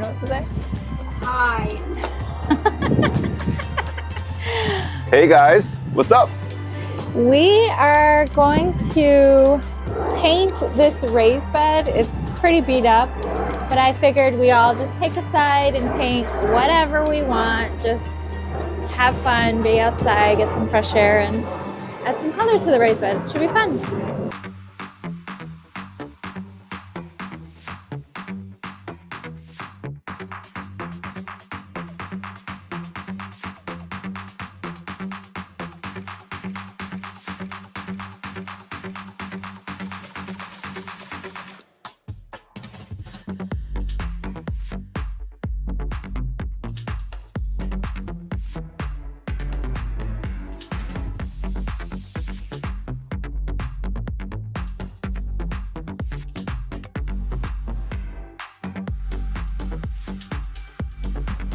know what to say. Hi. Hey guys, what's up? We are going to paint this raised bed. It's pretty beat up, but I figured we all just take a side and paint whatever we want. Just have fun, be outside, get some fresh air, and add some color to the raised bed. It should be fun.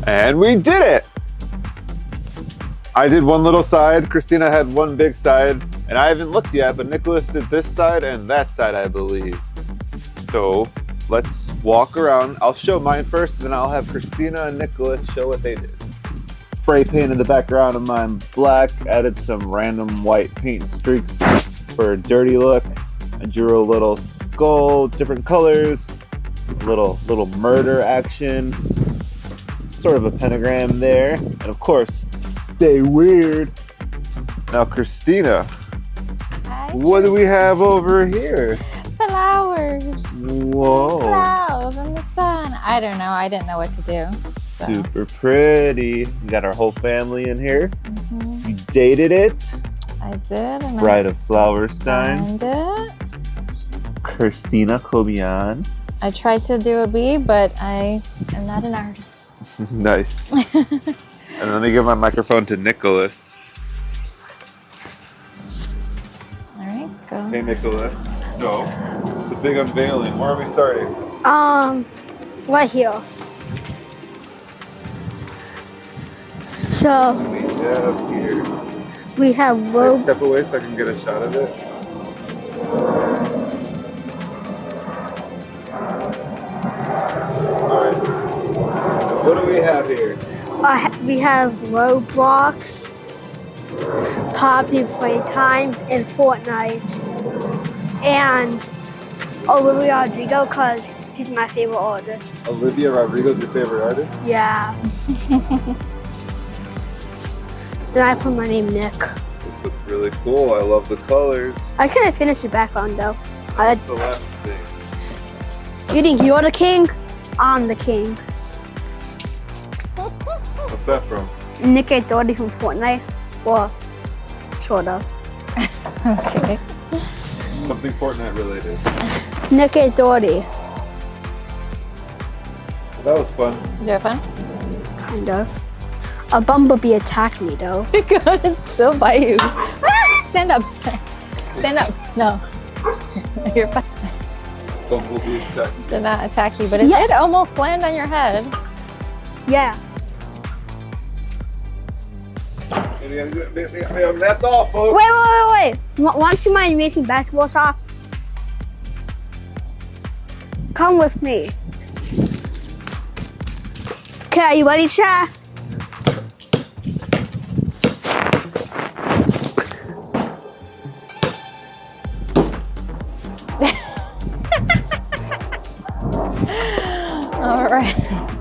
And we did it! I did one little side, Christina had one big side, and I haven't looked yet, but Nicholas did this side and that side, I believe. So let's walk around. I'll show mine first, then I'll have Christina and Nicholas show what they did. Spray painted the background of mine black, added some random white paint streaks for a dirty look. I drew a little skull, different colors, little murder action. Sort of a pentagram there, and of course, stay weird. Now, Christina, what do we have over here? Flowers. Whoa. Clouds in the sun. I don't know. I didn't know what to do. So. Super pretty. We got our whole family in here. Mm-hmm. You dated it. I did. And Bride I of Flowerstein. signed it. Christina Kobian. I tried to do a bee, but I am not an artist. Nice. And let me give my microphone to Nicholas. All right, go. Hey, Nicholas. So, the big unveiling. Where are we starting? Right here. So We have here. we have Can I rope. step away so I can get a shot of it. All right. What do we have here? We have Roblox, Poppy Playtime, and Fortnite, and Olivia Rodrigo because she's my favorite artist. Olivia Rodrigo's your favorite artist? Yeah. Then I put my name Nick. This looks really cool. I love the colors. I couldn't finish the background though. That's the last thing. You think you're the king? I'm the king. What's that from? Nick and Dory from Fortnite. Well, sort of. Okay. Something Fortnite related. Nick and Dory. That was fun. Did you have fun? Kind of. A bumblebee attacked me though. It could still bite you. Stand up. Stand up. No. You're fine. Bumblebee attack. Did not attack you, but it Yeah. did almost land on your head. Yeah. That's all, folks. Wait. Want to see my amazing basketball shot? Come with me. Okay, are you ready, Chad? All right.